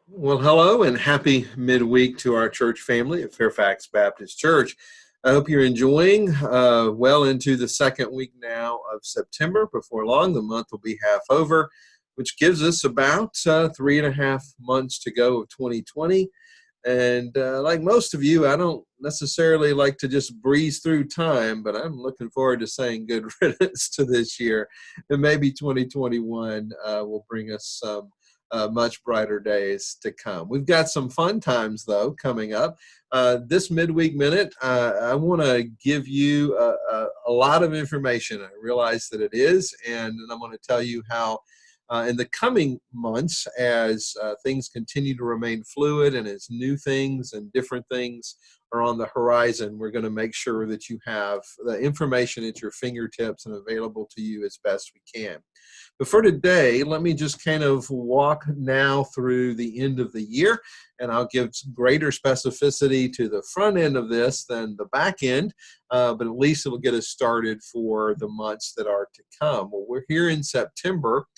Well, hello and happy midweek to our church family at Fairfax Baptist Church. I hope you're enjoying well into the second week now of September. Before long, the month will be half over, which gives us about 3.5 months to go of 2020. And like most of you, I don't necessarily like to just breeze through time, but I'm looking forward to saying good riddance to this year. And maybe 2021 will bring us some much brighter days to come. We've got some fun times, though, coming up. This midweek minute, I want to give you a lot of information. I realize that it is, and I'm going to tell you how in the coming months, as things continue to remain fluid and as new things and different things are on the horizon, we're going to make sure that you have the information at your fingertips and available to you as best we can. But for today, let me just kind of walk now through the end of the year, and I'll give greater specificity to the front end of this than the back end, but at least it'll get us started for the months that are to come. Well, we're here in September,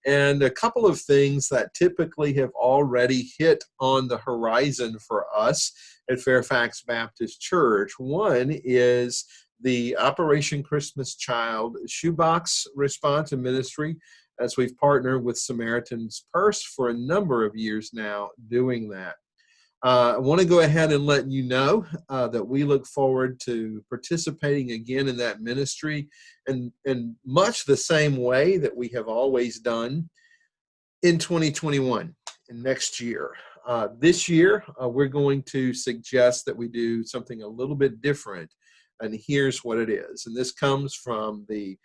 and a couple of things that typically have already hit on the horizon for us at Fairfax Baptist Church. One is the Operation Christmas Child shoebox response and ministry, as we've partnered with Samaritan's Purse for a number of years now doing that. I want to go ahead and let you know that we look forward to participating again in that ministry in much the same way that we have always done in 2021 and next year. This year, we're going to suggest that we do something a little bit different, and here's what it is. And this comes from the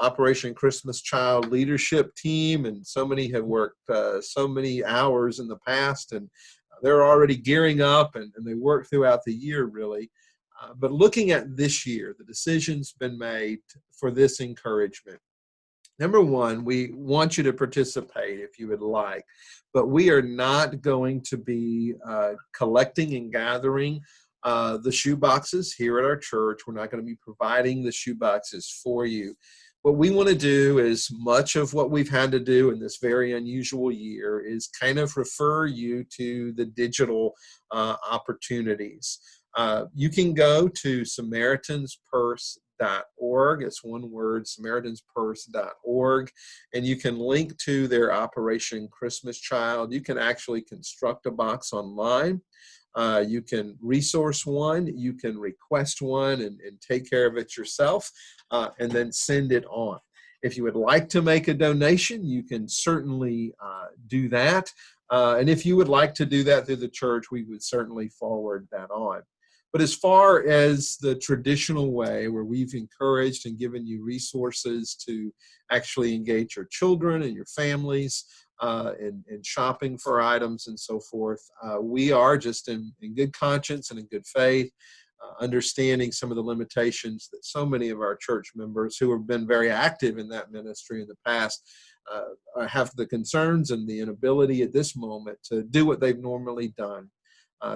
Operation Christmas Child leadership team, and so many have worked so many hours in the past, and they're already gearing up, and they work throughout the year, really. But looking at this year, the decision's been made for this encouragement. Number one, we want you to participate if you would like, but we are not going to be collecting and gathering the shoe boxes here at our church. We're not going to be providing the shoe boxes for you. What we want to do is much of what we've had to do in this very unusual year is kind of refer you to the digital opportunities. You can go to SamaritansPurse.org. It's one word, SamaritansPurse.org, and you can link to their Operation Christmas Child. You can actually construct a box online. You can resource one, you can request one and take care of it yourself, and then send it on. If you would like to make a donation, you can certainly do that. And if you would like to do that through the church, we would certainly forward that on. But as far as the traditional way where we've encouraged and given you resources to actually engage your children and your families, in shopping for items and so forth, we are just in good conscience and in good faith, understanding some of the limitations that so many of our church members who have been very active in that ministry in the past have the concerns and the inability at this moment to do what they've normally done.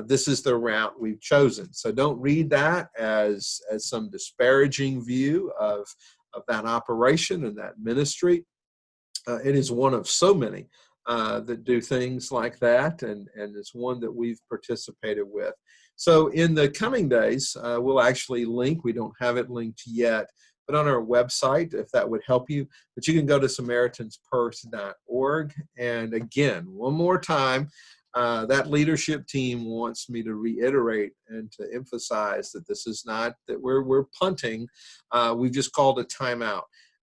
This is the route we've chosen. So don't read that as some disparaging view of that operation and that ministry. It is one of so many that do things like that, and it's one that we've participated with. So in the coming days, we'll actually link, we don't have it linked yet, but on our website, if that would help you, but you can go to SamaritansPurse.org. And again, one more time, that leadership team wants me to reiterate and to emphasize that this is not that we're punting. We've just called a timeout.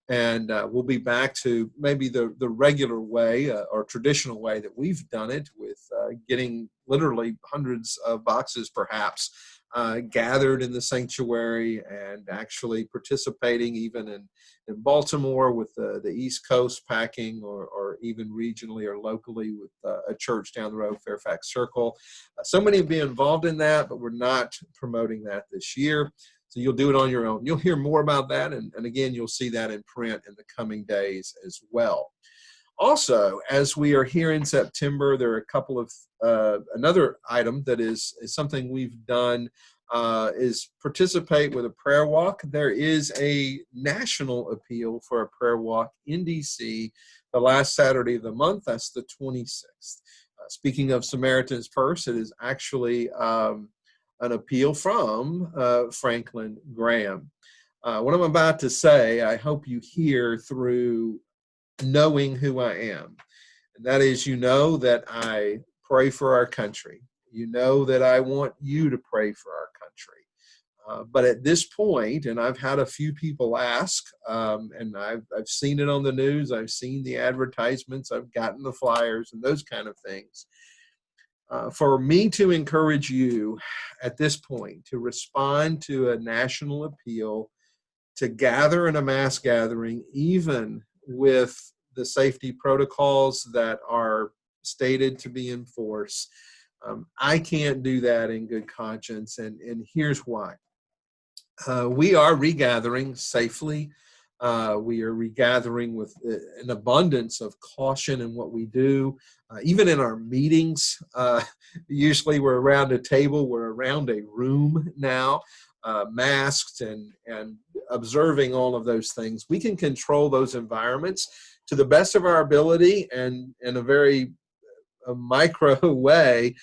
And we'll be back to maybe the regular way or traditional way that we've done it, with getting literally hundreds of boxes perhaps gathered in the sanctuary and actually participating even in Baltimore with the East Coast packing, or even regionally or locally with a church down the road, Fairfax Circle. So many have been involved in that, but we're not promoting that this year. So you'll do it on your own. You'll hear more about that, and again, you'll see that in print in the coming days as well. Also, as we are here in September, there are a couple of another item that is something we've done is participate with a prayer walk. There is a national appeal for a prayer walk in DC the last Saturday of the month. That's the 26th. Speaking of Samaritan's Purse, it is actually an appeal from Franklin Graham. What I'm about to say, I hope you hear through knowing who I am. And that is, you know that I pray for our country. You know that I want you to pray for our country. But at this point, and I've had a few people ask, and I've seen it on the news, I've seen the advertisements, I've gotten the flyers and those kind of things. For me to encourage you at this point to respond to a national appeal, to gather in a mass gathering, even with the safety protocols that are stated to be in force, I can't do that in good conscience, and here's why. We are regathering safely. We are regathering with an abundance of caution in what we do. Even in our meetings, usually we're around a table, we're around a room now, masked and observing all of those things. We can control those environments to the best of our ability, and in a very micro way.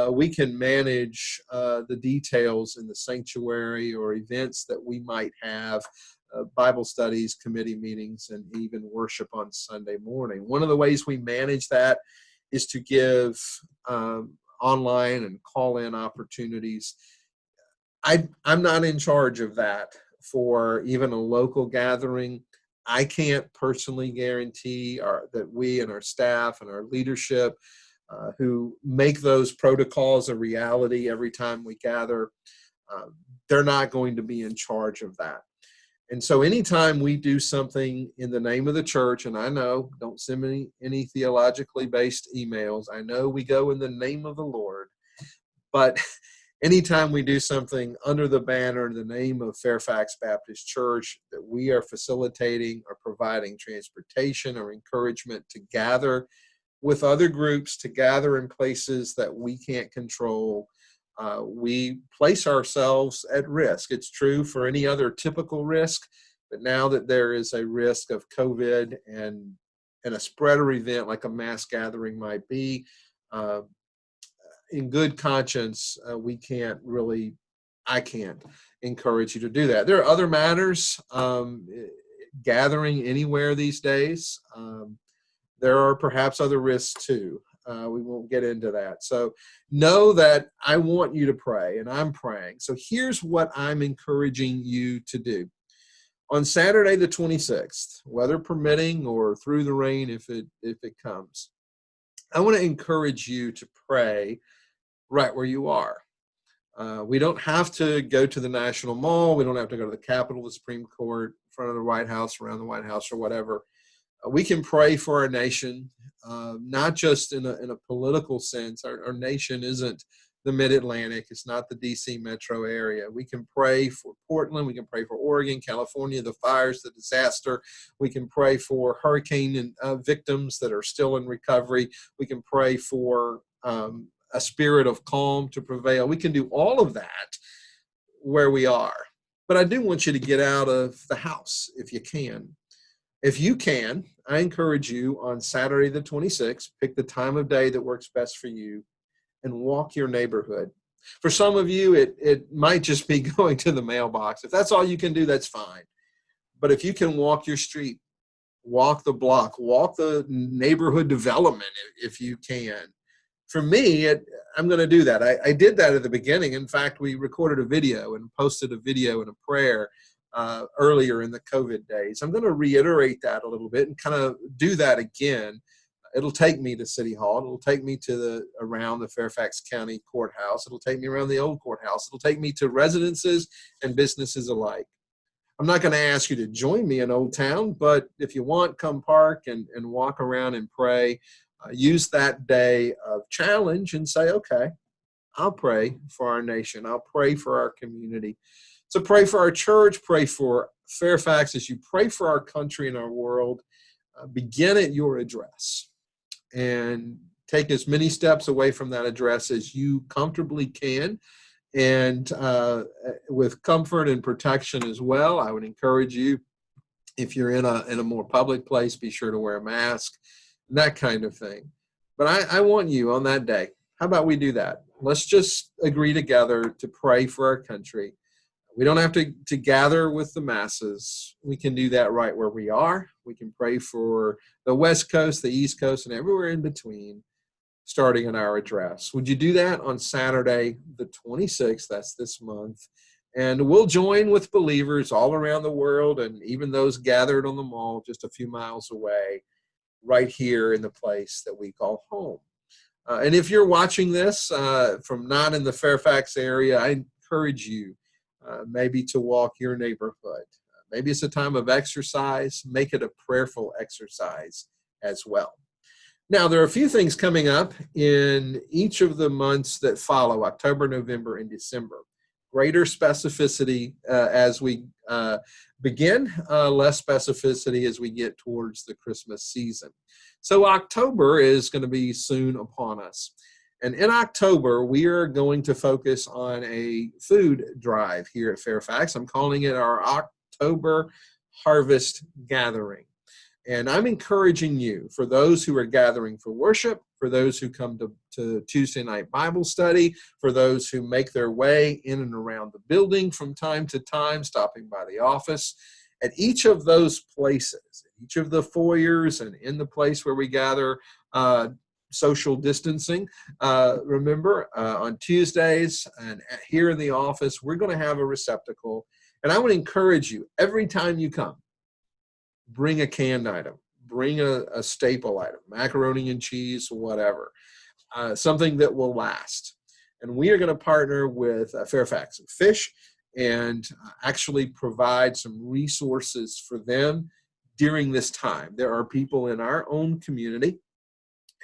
We can manage the details in the sanctuary or events that we might have, Bible studies, committee meetings, and even worship on Sunday morning. One of the ways we manage that is to give online and call-in opportunities. I'm not in charge of that for even a local gathering. I can't personally guarantee that we and our staff and our leadership who make those protocols a reality every time we gather, they're not going to be in charge of that. And so anytime we do something in the name of the church, and I know, don't send me any theologically based emails, I know we go in the name of the Lord, but anytime we do something under the banner in the name of Fairfax Baptist Church, that we are facilitating or providing transportation or encouragement to gather with other groups, to gather in places that we can't control, we place ourselves at risk. It's true for any other typical risk, but now that there is a risk of COVID and a spreader event like a mass gathering might be, in good conscience, I can't encourage you to do that. There are other matters, gathering anywhere these days. There are perhaps other risks too. We won't get into that. So know that I want you to pray, and I'm praying. So here's what I'm encouraging you to do. On Saturday the 26th, weather permitting or through the rain if it comes, I want to encourage you to pray right where you are. We don't have to go to the National Mall. We don't have to go to the Capitol, the Supreme Court, in front of the White House, around the White House, or whatever. We can pray for our nation, not just in a political sense. Our nation isn't the Mid-Atlantic. It's not the D.C. metro area. We can pray for Portland. We can pray for Oregon, California, the fires, the disaster. We can pray for hurricane victims that are still in recovery. We can pray for a spirit of calm to prevail. We can do all of that where we are. But I do want you to get out of the house if you can. If you can, I encourage you on Saturday the 26th, pick the time of day that works best for you and walk your neighborhood. For some of you, it might just be going to the mailbox. If that's all you can do, that's fine. But if you can walk your street, walk the block, walk the neighborhood development if you can. For me, I'm going to do that. I did that at the beginning. In fact, we recorded a video and posted a video and a prayer earlier in the COVID days. I'm going to reiterate that a little bit and kind of do that again. It'll take me to City Hall. It'll take me to around the Fairfax County Courthouse. It'll take me around the old courthouse. It'll take me to residences and businesses alike. I'm not going to ask you to join me in Old Town, but if you want, come park and walk around and pray. Use that day of challenge and say, okay, I'll pray for our nation. I'll pray for our community. So pray for our church, pray for Fairfax. As you pray for our country and our world, begin at your address and take as many steps away from that address as you comfortably can, and with comfort and protection as well. I would encourage you, if you're in a more public place, be sure to wear a mask, that kind of thing. But I want you on that day. How about we do that? Let's just agree together to pray for our country. We don't have to gather with the masses. We can do that right where we are. We can pray for the West Coast, the East Coast, and everywhere in between, starting in our address. Would you do that on Saturday, the 26th? That's this month. And we'll join with believers all around the world and even those gathered on the mall just a few miles away, right here in the place that we call home. And if you're watching this from not in the Fairfax area, I encourage you maybe to walk your neighborhood. Maybe it's a time of exercise. Make it a prayerful exercise as well. Now, there are a few things coming up in each of the months that follow, October, November, and December. Greater specificity as we begin, less specificity as we get towards the Christmas season. So October is going to be soon upon us. And in October, we are going to focus on a food drive here at Fairfax. I'm calling it our October Harvest Gathering. And I'm encouraging you, for those who are gathering for worship, for those who come to Tuesday night Bible study, for those who make their way in and around the building from time to time, stopping by the office, at each of those places, each of the foyers and in the place where we gather, social distancing. Remember, on Tuesdays and here in the office, we're going to have a receptacle. And I would encourage you, every time you come, bring a canned item, bring a staple item, macaroni and cheese, whatever, something that will last. And we are going to partner with Fairfax Fish and actually provide some resources for them during this time. There are people in our own community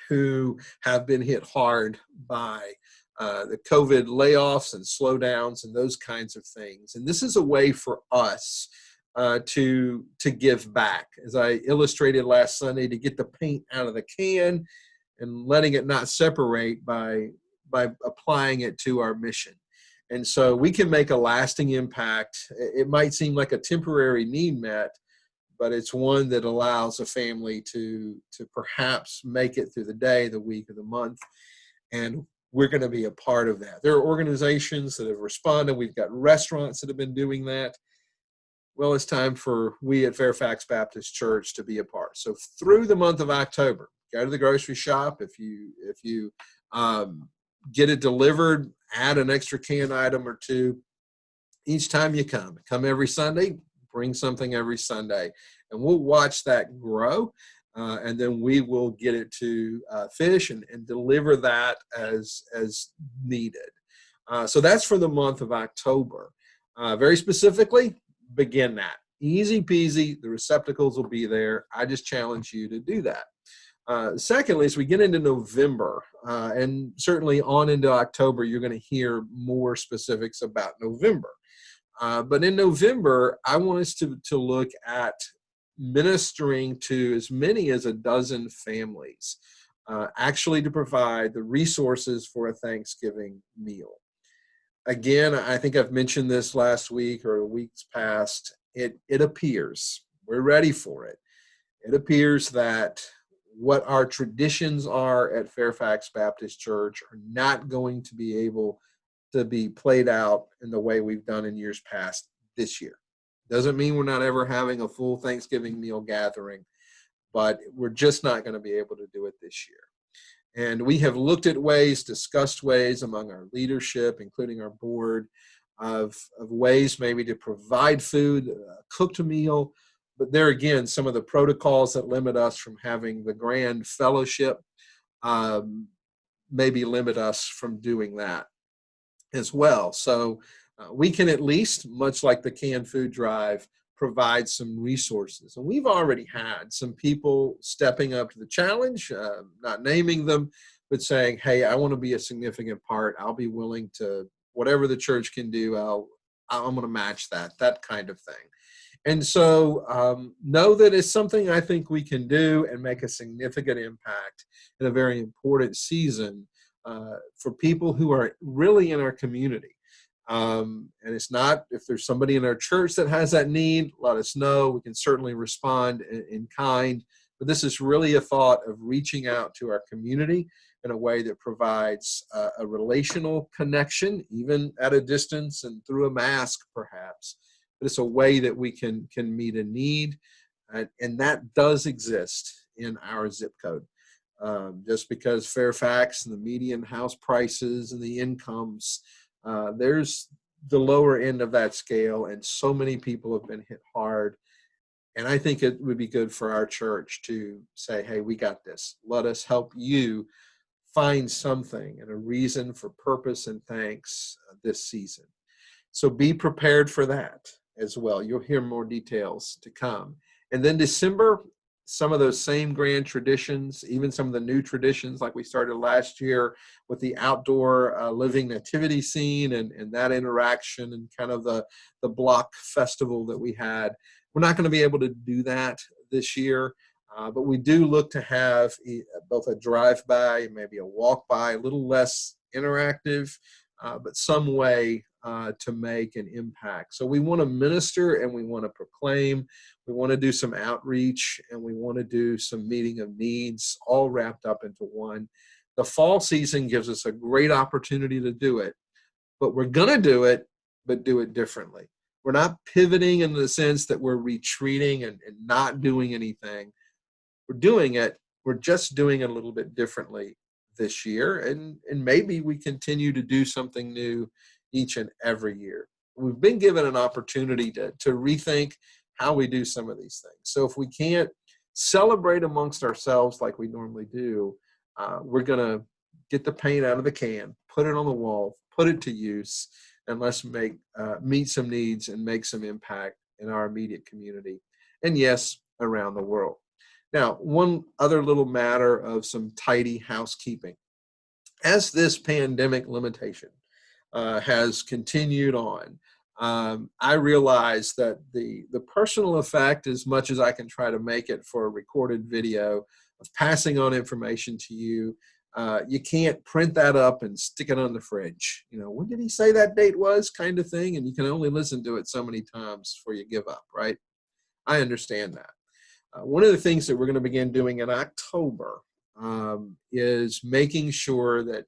who have been hit hard by the COVID layoffs and slowdowns and those kinds of things. And this is a way for us to give back, as I illustrated last Sunday, to get the paint out of the can and letting it not separate by applying it to our mission. And so we can make a lasting impact. It might seem like a temporary need met, but it's one that allows a family to perhaps make it through the day, the week, or the month. And we're going to be a part of that. There are organizations that have responded. We've got restaurants that have been doing that. Well, it's time for we at Fairfax Baptist Church to be a part. So through the month of October, go to the grocery shop. If you get it delivered, add an extra canned item or two. Each time you come every Sunday, bring something every Sunday, and we'll watch that grow. And then we will get it to Fish and deliver that as needed. So that's for the month of October. Very specifically, begin that. Easy peasy. The receptacles will be there. I just challenge you to do that. Secondly, as we get into November, and certainly on into October, you're going to hear more specifics about November. But in November, I want us to look at ministering to as many as a dozen families, actually to provide the resources for a Thanksgiving meal. Again, I think I've mentioned this last week or weeks past. It appears, we're ready for it. It appears that what our traditions are at Fairfax Baptist Church are not going to be able to be played out in the way we've done in years past this year. Doesn't mean we're not ever having a full Thanksgiving meal gathering, but we're just not going to be able to do it this year. And we have looked at ways, discussed ways among our leadership, including our board, of ways maybe to provide food, a cooked meal. But there again, some of the protocols that limit us from having the grand fellowship maybe limit us from doing that as well. So we can at least, much like the canned food drive, provide some resources. And we've already had some people stepping up to the challenge, not naming them, but saying, hey, I want to be a significant part. I'll be willing to, whatever the church can do, I'm going to match that kind of thing. And so know that it's something I think we can do and make a significant impact in a very important season for people who are really in our community. And it's not, if there's somebody in our church that has that need, let us know. We can certainly respond in kind, But this is really a thought of reaching out to our community in a way that provides a relational connection, even at a distance and through a mask, perhaps. But it's a way that we can meet a need, and that does exist in our zip code. Just because Fairfax and the median house prices and the incomes, there's the lower end of that scale, and so many people have been hit hard. And I think it would be good for our church to say, hey, we got this. Let us help you find something and a reason for purpose and thanks this season. So be prepared for that as well. You'll hear more details to come. And then December, some of those same grand traditions, even some of the new traditions like we started last year with the outdoor living nativity scene and that interaction and kind of the block festival that we had. We're not going to be able to do that this year, but we do look to have both a drive-by, maybe a walk-by, a little less interactive, but some way to make an impact. So we want to minister and we want to proclaim. We want to do some outreach and we want to do some meeting of needs, all wrapped up into one. The fall season gives us a great opportunity to do it, but we're going to do it, but do it differently. We're not pivoting in the sense that we're retreating and not doing anything. We're doing it. We're just doing it a little bit differently this year. And maybe we continue to do something new each and every year. We've been given an opportunity to rethink how we do some of these things. So if we can't celebrate amongst ourselves like we normally do, we're going to get the paint out of the can, put it on the wall, put it to use, and let's meet some needs and make some impact in our immediate community. And yes, around the world. Now, one other little matter of some tidy housekeeping. As this pandemic limitation has continued on, I realize that the personal effect, as much as I can try to make it for a recorded video of passing on information to you, you can't print that up and stick it on the fridge. When did he say that date was, kind of thing, and you can only listen to it so many times before you give up, right? I understand that. One of the things that we're going to begin doing in October is making sure that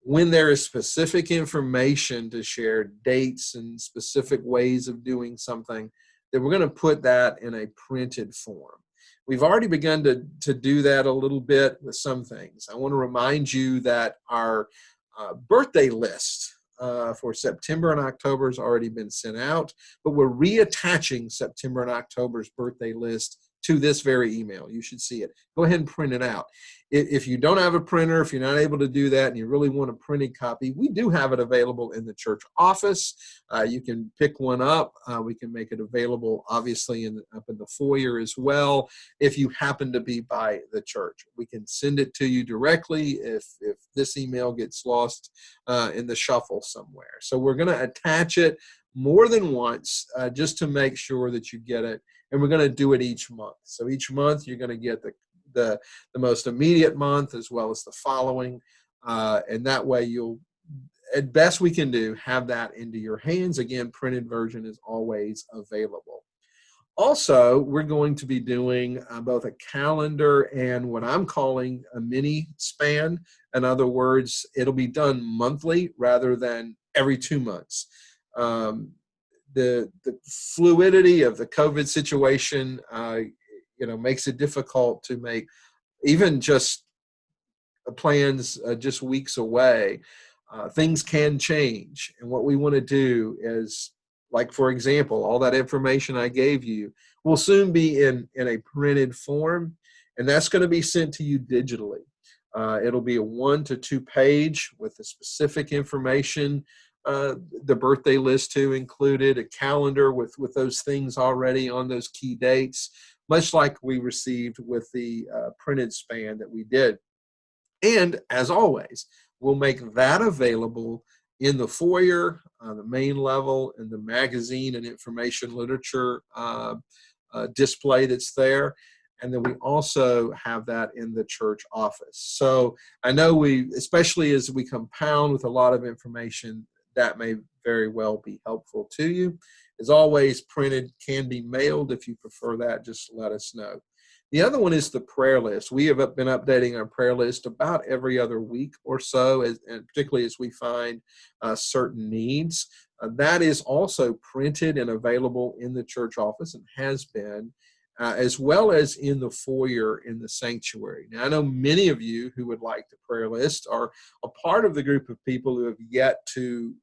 when there is specific information to share, dates and specific ways of doing something, that we're going to put that in a printed form. We've already begun to do that a little bit with some things. I want to remind you that our birthday list for September and October has already been sent out, but we're reattaching September and October's birthday list to this very email. You should see it. Go ahead and print it out. If you don't have a printer, if you're not able to do that and you really want a printed copy, we do have it available in the church office. You can pick one up. We can make it available, obviously, up in the foyer as well. If you happen to be by the church, we can send it to you directly if this email gets lost in the shuffle somewhere. So we're going to attach it more than once just to make sure that you get it. And we're going to do it each month. So each month you're going to get the most immediate month as well as the following. And that way you'll, at best we can do, have that into your hands. Again, printed version is always available. Also, we're going to be doing both a calendar and what I'm calling a mini span. In other words, it'll be done monthly rather than every 2 months. The fluidity of the COVID situation, makes it difficult to make even just plans just weeks away. Things can change, and what we want to do is, like, for example, all that information I gave you will soon be in a printed form, and that's going to be sent to you digitally. It'll be a 1 to 2 page with the specific information, the birthday list too included, a calendar with those things already on those key dates, much like we received with the printed span that we did. And as always, we'll make that available in the foyer, the main level, and the magazine and information literature display that's there. And then we also have that in the church office. So I know especially as we compound with a lot of information, that may very well be helpful to you. As always, printed can be mailed. If you prefer that, just let us know. The other one is the prayer list. We have been updating our prayer list about every other week or so, and particularly as we find certain needs. That is also printed and available in the church office and has been, as well as in the foyer in the sanctuary. Now, I know many of you who would like the prayer list are a part of the group of people who have yet to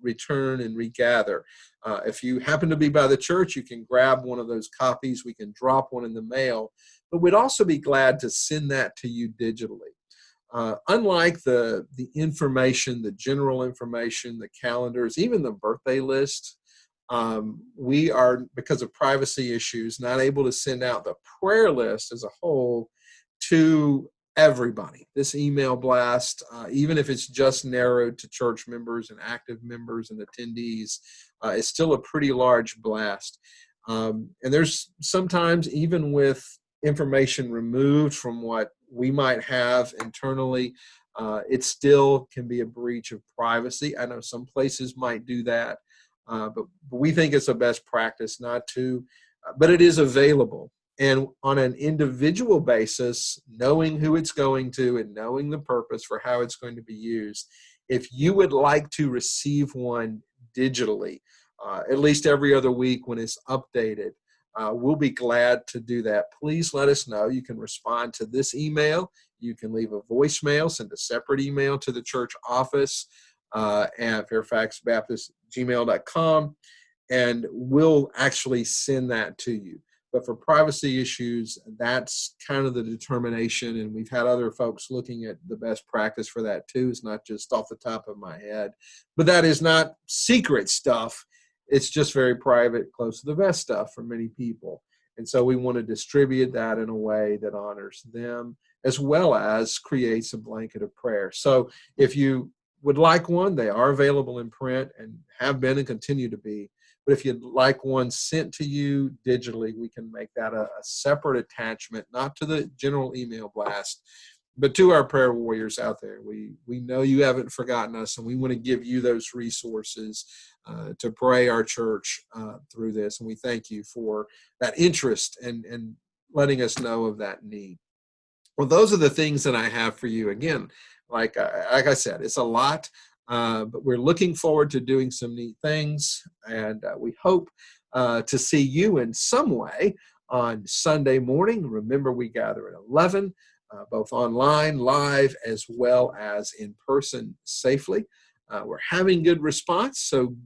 return and regather. If you happen to be by the church, you can grab one of those copies. We can drop one in the mail, but we'd also be glad to send that to you digitally. Unlike the information, the general information, the calendars, even the birthday list, we are, because of privacy issues, not able to send out the prayer list as a whole to everybody. This email blast, even if it's just narrowed to church members and active members and attendees, is still a pretty large blast. And there's sometimes, even with information removed from what we might have internally, it still can be a breach of privacy. I know some places might do that, but we think it's a best practice not to, but it is available. And on an individual basis, knowing who it's going to and knowing the purpose for how it's going to be used, if you would like to receive one digitally, at least every other week when it's updated, we'll be glad to do that. Please let us know. You can respond to this email. You can leave a voicemail, send a separate email to the church office at fairfaxbaptist@gmail.com, and we'll actually send that to you. But for privacy issues, that's kind of the determination, and we've had other folks looking at the best practice for that too. It's not just off the top of my head, but that is not secret stuff. It's just very private, close to the vest stuff for many people. And so we want to distribute that in a way that honors them, as well as creates a blanket of prayer. So if you would like one, they are available in print and have been and continue to be. But if you'd like one sent to you digitally, we can make that a separate attachment, not to the general email blast, but to our prayer warriors out there. We know you haven't forgotten us, and we want to give you those resources to pray our church through this. And we thank you for that interest and letting us know of that need. Well, those are the things that I have for you. Again, like I said, it's a lot. But we're looking forward to doing some neat things, and we hope to see you in some way on Sunday morning. Remember, we gather at 11, both online, live, as well as in person safely. We're having good response, so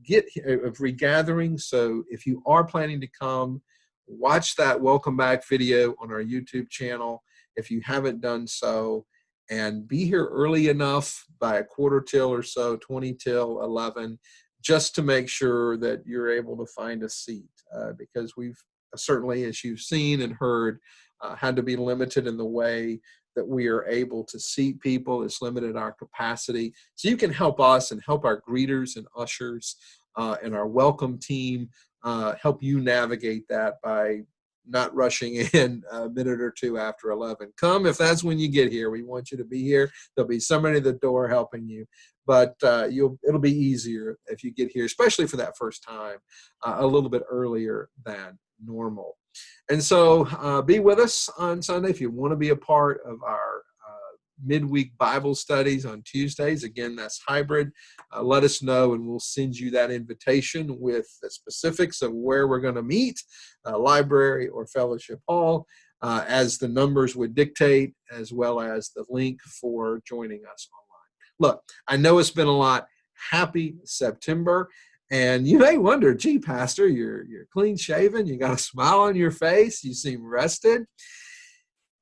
of regathering. So if you are planning to come, watch that welcome back video on our YouTube channel if you haven't done so. And be here early enough, by a quarter till or so, 20 till 11, just to make sure that you're able to find a seat, because we've certainly, as you've seen and heard, had to be limited in the way that we are able to seat people. It's limited our capacity. So you can help us and help our greeters and ushers and our welcome team help you navigate that by not rushing in a minute or two after 11. Come if that's when you get here. We want you to be here. There'll be somebody at the door helping you, but it'll be easier if you get here, especially for that first time, a little bit earlier than normal. And so be with us on Sunday if you want to be a part of our midweek Bible studies on Tuesdays. Again, that's hybrid. Let us know, and we'll send you that invitation with the specifics of where we're going to meet, library or fellowship hall, as the numbers would dictate, as well as the link for joining us online. Look, I know it's been a lot. Happy September. And you may wonder, gee, Pastor, you're clean shaven. You got a smile on your face. You seem rested.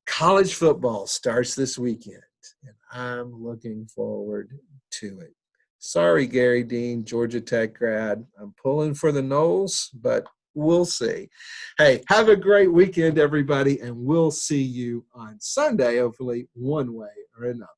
College football starts this weekend, and I'm looking forward to it. Sorry, Gary Dean, Georgia Tech grad. I'm pulling for the Noles, but we'll see. Hey, have a great weekend, everybody, and we'll see you on Sunday, hopefully one way or another.